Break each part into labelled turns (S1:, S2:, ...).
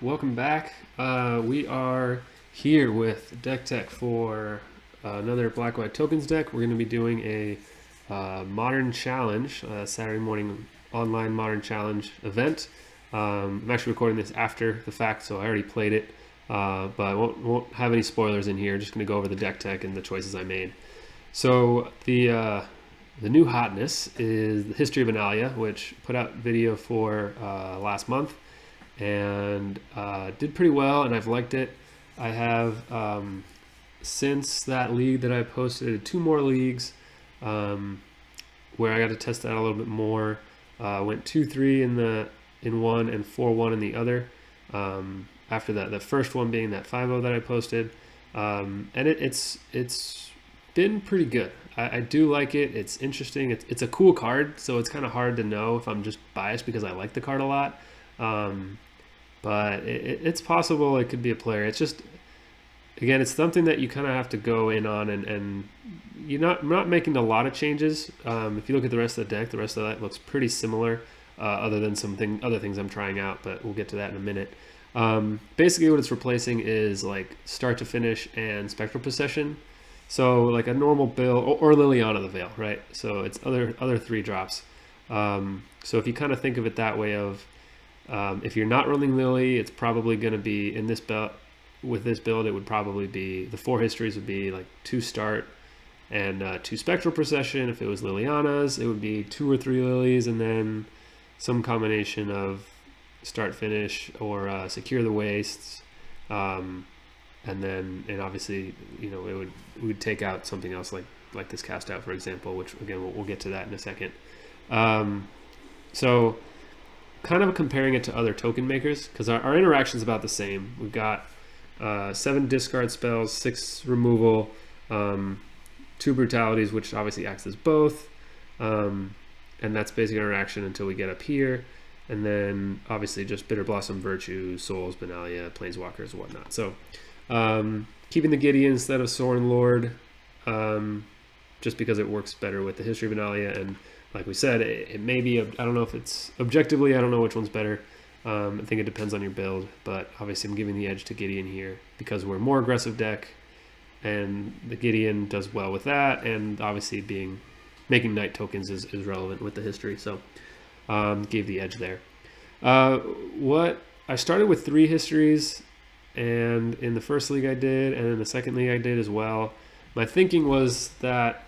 S1: welcome back. We are here with deck tech for another black-white tokens deck. We're going to be doing a modern challenge, Saturday morning online modern challenge event. I'm actually recording this after the fact, so I already played it, but I won't have any spoilers in here. Just going to go over the deck tech and the choices I made. So the new hotness is the History of Benalia, which put out video for last month and did pretty well, and I've liked it. I have since that league that I posted 2 more leagues where I got to test that a little bit more. Went 2-3 in one and 4-1 in the other. After that, the first one being that 5-0 that I posted, and it's been pretty good. I do like it. It's interesting. It's a cool card, so it's kind of hard to know if I'm just biased because I like the card a lot. But it's possible it could be a player. It's just, again, it's something that you kind of have to go in on, and you're not making a lot of changes. If you look at the rest of the deck, the rest of that looks pretty similar, other than other things I'm trying out, but we'll get to that in a minute. Basically what it's replacing is like start to finish and Spectral Possession. So like a normal build, or Liliana the Veil, right? So it's other 3 drops. So if you kind of think of it that way of, if you're not running Lily, it's probably going to be in this build. With this build, it would probably be, the 4 histories would be like 2 start and 2 Spectral Procession. If it was Liliana's, it would be 2 or 3 Lilies and then some combination of start finish or Secure the Wastes. And obviously, you know, we would take out something else like this cast out, for example, which again we'll get to that in a second. So kind of comparing it to other token makers, because our interaction is about the same. We've got 7 discard spells, 6 removal, 2 brutalities, which obviously acts as both, and that's basic interaction until we get up here, and then obviously just Bitterblossom, Virtue, Souls, Benalia, Planeswalkers, and whatnot. So keeping the Gideon instead of Sorin Lord, just because it works better with the History of Benalia, and like we said, it may be, I don't know if it's objectively, I don't know which one's better. I think it depends on your build, but obviously I'm giving the edge to Gideon here because we're a more aggressive deck, and the Gideon does well with that, and obviously making knight tokens is relevant with the history, so gave the edge there. I started with 3 histories, and in the first league I did, and in the second league I did as well. My thinking was that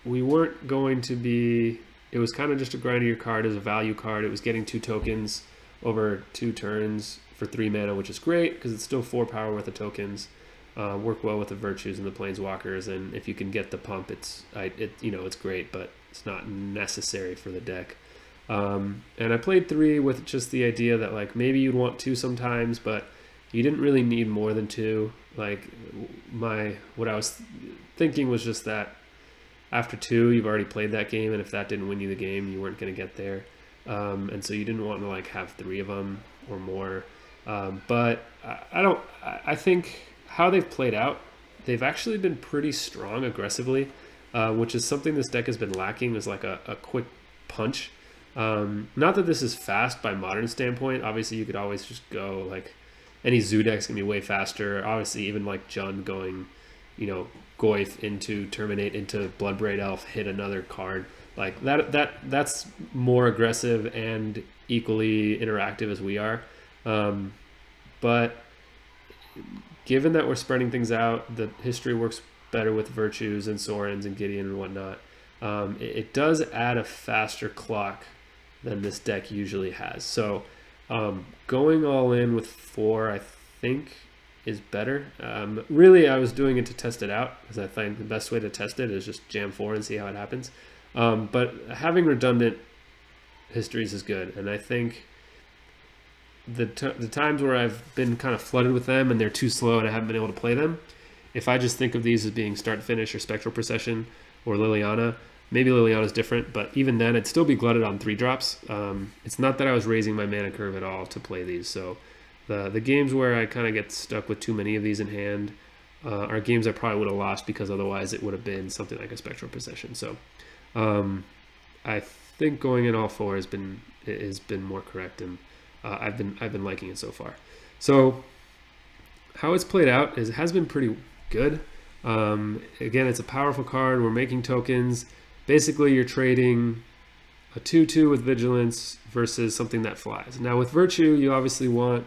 S1: we weren't going to be, it was kind of just a grind your card as a value card. It was getting 2 tokens over 2 turns for 3 mana, which is great because it's still 4 power worth of tokens. Work well with the Virtues and the Planeswalkers, and if you can get the pump, it's great, but it's not necessary for the deck. And I played 3 with just the idea that like maybe you'd want 2 sometimes, but you didn't really need more than 2. Like what I was thinking was just that after 2, you've already played that game, and if that didn't win you the game, you weren't going to get there. And so you didn't want to like have 3 of them or more. But I think how they've played out, they've actually been pretty strong aggressively, which is something this deck has been lacking, is like a quick punch. Not that this is fast by modern standpoint. Obviously, you could always just go like any zoo deck's gonna be way faster. Obviously, even like Jund going, Goyf into Terminate into Bloodbraid Elf, hit another card like that's more aggressive and equally interactive as we are. But given that we're spreading things out, the history works better with Virtues and Sorins and Gideon and whatnot. It does add a faster clock than this deck usually has. So going all in with 4, I think, is better. Really, I was doing it to test it out because I think the best way to test it is just jam 4 and see how it happens. But having redundant histories is good, and I think the times where I've been kind of flooded with them and they're too slow and I haven't been able to play them, if I just think of these as being start finish or Spectral Procession or Liliana, maybe Liliana's different, but even then it'd still be glutted on 3 drops. It's not that I was raising my mana curve at all to play these. So the games where I kind of get stuck with too many of these in hand are games I probably would have lost because otherwise it would have been something like a Spectral Procession. So I think going in all 4 has been more correct, and I've been liking it so far. So how it's played out is it has been pretty good. Again, it's a powerful card. We're making tokens. Basically, you're trading a 2/2 with Vigilance versus something that flies. Now, with Virtue, you obviously want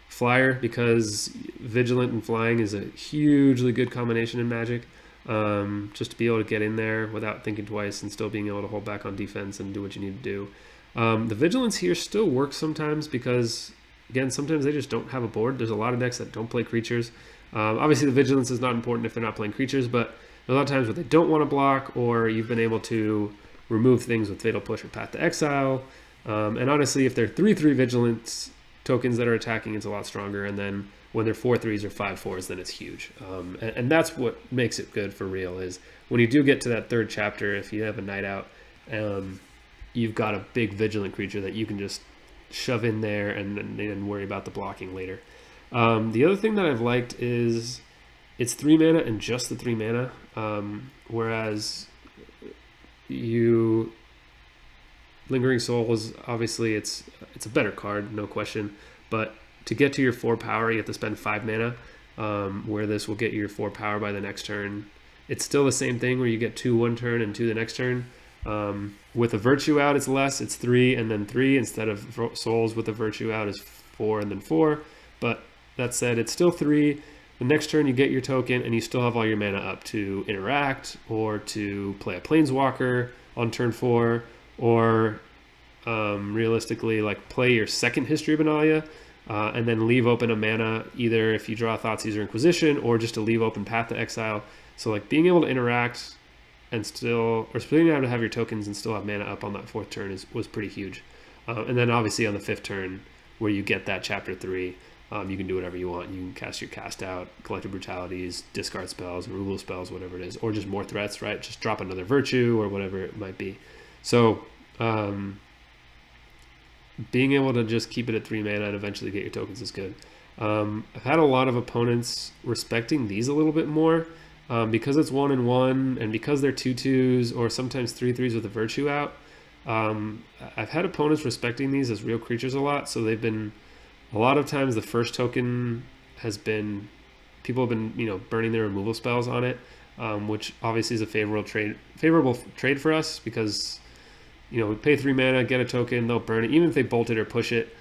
S1: Flyer because Vigilant and Flying is a hugely good combination in Magic. Just to be able to get in there without thinking twice and still being able to hold back on defense and do what you need to do. The Vigilance here still works sometimes because, again, sometimes they just don't have a board. There's a lot of decks that don't play creatures. Obviously, the Vigilance is not important if they're not playing creatures, but a lot of times where they don't want to block, or you've been able to remove things with Fatal Push or Path to Exile. And honestly, if they're 3/3 Vigilance tokens that are attacking, it's a lot stronger. And then when they're 4/3s or 5/4s, then it's huge. And that's what makes it good for real, is when you do get to that third chapter, if you have a Night Out, you've got a big Vigilant creature that you can just shove in there and worry about the blocking later. The other thing that I've liked is it's 3 mana and just the 3 mana, whereas Lingering Soul is obviously it's a better card, no question, but to get to your 4 power, you have to spend 5 mana, where this will get you your 4 power by the next turn. It's still the same thing where you get 2 one turn and 2 the next turn. With a Virtue out, it's less. It's 3 and then 3 instead of Souls with a Virtue out is 4 and then 4. But that said, it's still 3. The next turn you get your token and you still have all your mana up to interact or to play a Planeswalker on turn 4, or realistically like play your second History of Benalia and then leave open a mana either if you draw Thoughtseize or Inquisition, or just to leave open Path to Exile. So like being able to interact and still, or being able to have your tokens and still have mana up on that 4th turn was pretty huge. And then obviously on the 5th turn where you get that chapter 3, you can do whatever you want. You can cast your cast out, Collective Brutalities, discard spells, removal spells, whatever it is, or just more threats, right? Just drop another Virtue or whatever it might be. So being able to just keep it at 3 mana and eventually get your tokens is good. I've had a lot of opponents respecting these a little bit more because it's 1/1 and because they're 2/2s or sometimes 3/3s with a Virtue out. I've had opponents respecting these as real creatures a lot, so they've been, a lot of times the first token has been, people have been, burning their removal spells on it, which obviously is a favorable trade for us because, we pay 3 mana, get a token, they'll burn it. Even if they bolt it or push it,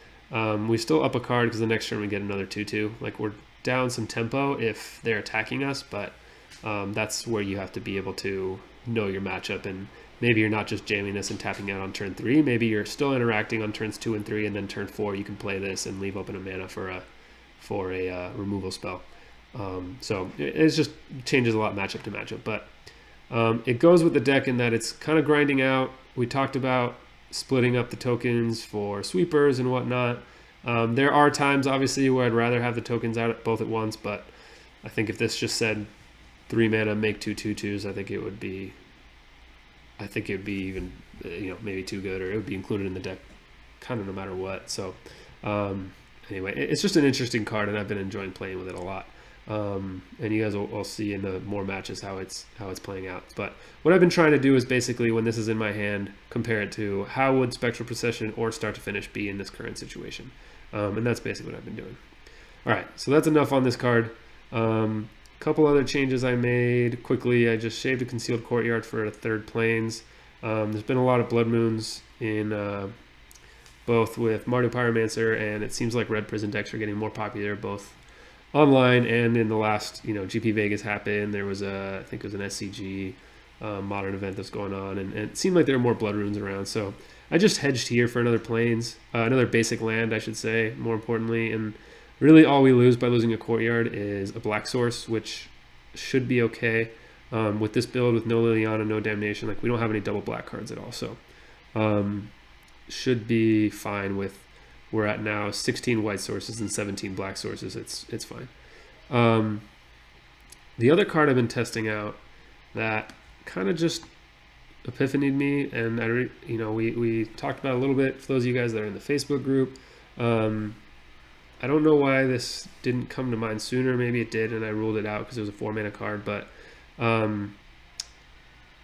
S1: we still up a card because the next turn we get another 2/2. Like, we're down some tempo if they're attacking us, but that's where you have to be able to know your matchup, and maybe you're not just jamming this and tapping out on turn 3. Maybe you're still interacting on turns 2 and 3, and then turn 4 you can play this and leave open a mana for a removal spell. So it just changes a lot matchup to matchup, but it goes with the deck in that it's kind of grinding out. We talked about splitting up the tokens for sweepers and whatnot. There are times, obviously, where I'd rather have the tokens out both at once, but I think if this just said 3 mana, make 2 2/2s, I think it would be even, maybe too good, or it would be included in the deck kind of no matter what. So anyway, it's just an interesting card, and I've been enjoying playing with it a lot. And you guys will see in the more matches how it's playing out. But what I've been trying to do is basically, when this is in my hand, compare it to how would Spectral Procession or Start to Finish be in this current situation. And that's basically what I've been doing. All right, so that's enough on this card. Couple other changes I made quickly. I just shaved a Concealed Courtyard for a 3rd Plains. There's been a lot of Blood Moons in both with Mardu Pyromancer, and it seems like Red Prison decks are getting more popular both online and in the last, GP Vegas happened. There was I think it was an SCG modern event that's going on, and it seemed like there were more Blood Runes around. So I just hedged here for another Plains, another basic land, I should say, more importantly, and really all we lose by losing a Courtyard is a Black Source, which should be okay. With this build, with no Liliana, no Damnation, like we don't have any double black cards at all, so should be fine with, we're at now 16 white sources and 17 black sources. It's fine. The other card I've been testing out that kind of just epiphanied me, and we talked about it a little bit for those of you guys that are in the Facebook group. I don't know why this didn't come to mind sooner. Maybe it did, and I ruled it out because it was a 4 mana card. But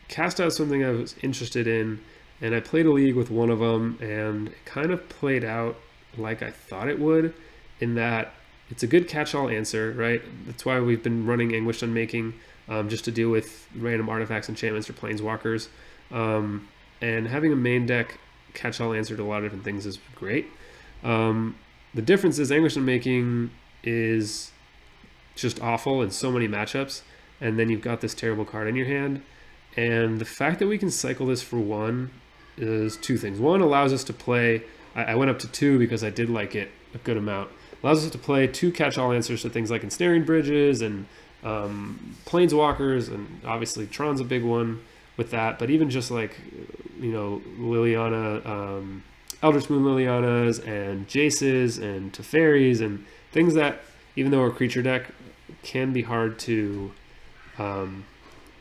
S1: cast out something I was interested in, and I played a league with one of them, and it kind of played out like I thought it would, in that it's a good catch-all answer, right? That's why we've been running Anguished Unmaking, just to deal with random artifacts, enchantments, or planeswalkers. And having a main deck catch-all answer to a lot of different things is great. The difference is Anguished Unmaking is just awful in so many matchups, and then you've got this terrible card in your hand. And the fact that we can cycle this for one is two things. One, allows us to play, I went up to 2 because I did like it a good amount. Allows us to play 2 catch-all answers to things like Ensnaring Bridges and Planeswalkers, and obviously Tron's a big one with that, but even just like, Liliana, Eldritch Moon Lilianas and Jaces and Teferis and things that, even though our creature deck can be hard to,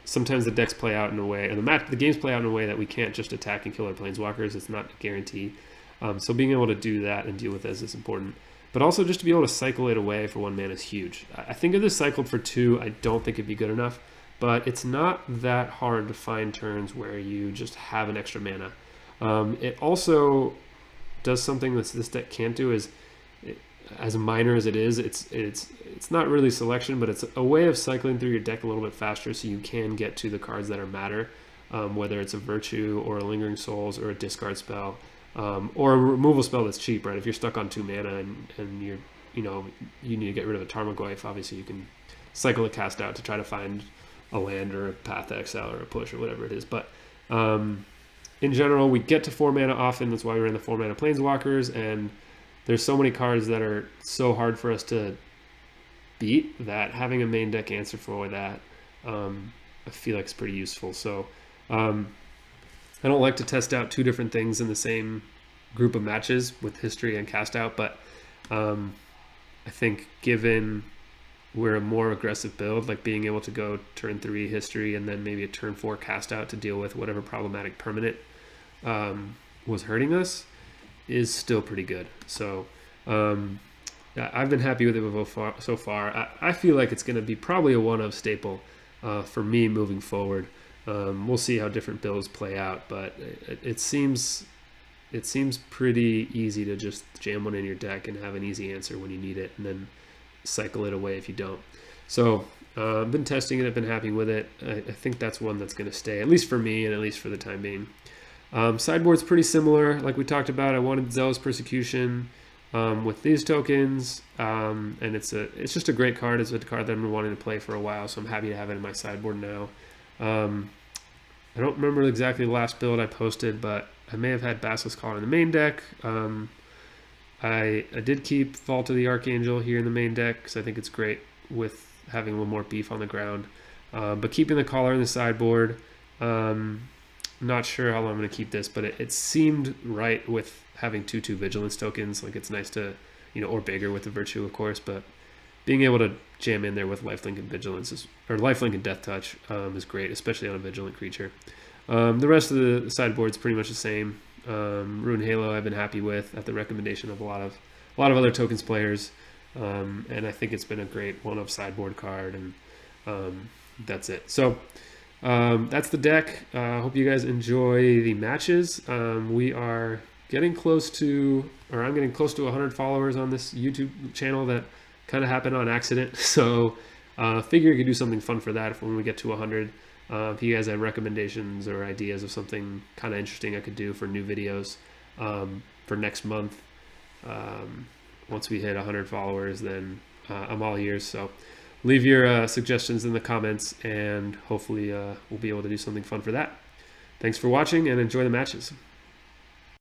S1: sometimes the decks play out in a way, or the games play out in a way that we can't just attack and kill our planeswalkers. It's not a guarantee. So being able to do that and deal with this is important. But also just to be able to cycle it away for 1 mana is huge. I think if this cycled for 2, I don't think it'd be good enough. But it's not that hard to find turns where you just have an extra mana. It also does something that this deck can't do, is as minor as it is, it's not really selection, but it's a way of cycling through your deck a little bit faster so you can get to the cards that are matter, whether it's a Virtue or a Lingering Souls or a discard spell, or a removal spell that's cheap, right? If you're stuck on 2 mana and you're, you need to get rid of a Tarmogoyf, obviously you can cycle a cast out to try to find a land or a Path to Exile or a push or whatever it is. But in general, we get to 4 mana often. That's why we're in the 4 mana Planeswalkers, and there's so many cards that are so hard for us to beat that having a main deck answer for that, I feel like it's pretty useful. So I don't like to test out 2 different things in the same group of matches with history and cast out, but I think given we're a more aggressive build, like being able to go turn 3 history and then maybe a turn 4 cast out to deal with whatever problematic permanent was hurting us, is still pretty good. So I've been happy with it so far. I feel like it's going to be probably a one-of staple for me moving forward. We'll see how different builds play out, but it seems pretty easy to just jam one in your deck and have an easy answer when you need it, and then cycle it away if you don't. So I've been testing it, I've been happy with it. I think that's one that's going to stay, at least for me and at least for the time being. Sideboard's pretty similar, like we talked about. I wanted Zealous Persecution with these tokens, and it's just a great card. It's a card that I've been wanting to play for a while, so I'm happy to have it in my sideboard now. I don't remember exactly the last build I posted, but I may have had Basilisk Collar in the main deck. I did keep Vault of the Archangel here in the main deck because I think it's great with having a little more beef on the ground. But keeping the Collar in the sideboard, not sure how long I'm going to keep this, but it seemed right with having 2/2 Vigilance tokens. Like, it's nice to, or bigger with the Virtue, of course, but being able to jam in there with Lifelink and Vigilance, or Lifelink and Death Touch, is great, especially on a Vigilant creature. The rest of the sideboard's pretty much the same. Ruin Halo I've been happy with at the recommendation of a lot of other tokens players, and I think it's been a great one-of sideboard card, and that's it. So that's the deck. Hope you guys enjoy the matches. We are getting close to, or I'm getting close to 100 followers on this YouTube channel that kind of happened on accident. So figure you could do something fun for that when we get to 100. If you guys have recommendations or ideas of something kind of interesting I could do for new videos for next month, once we hit 100 followers, then I'm all ears. So leave your suggestions in the comments, and hopefully we'll be able to do something fun for that. Thanks for watching, and enjoy the matches.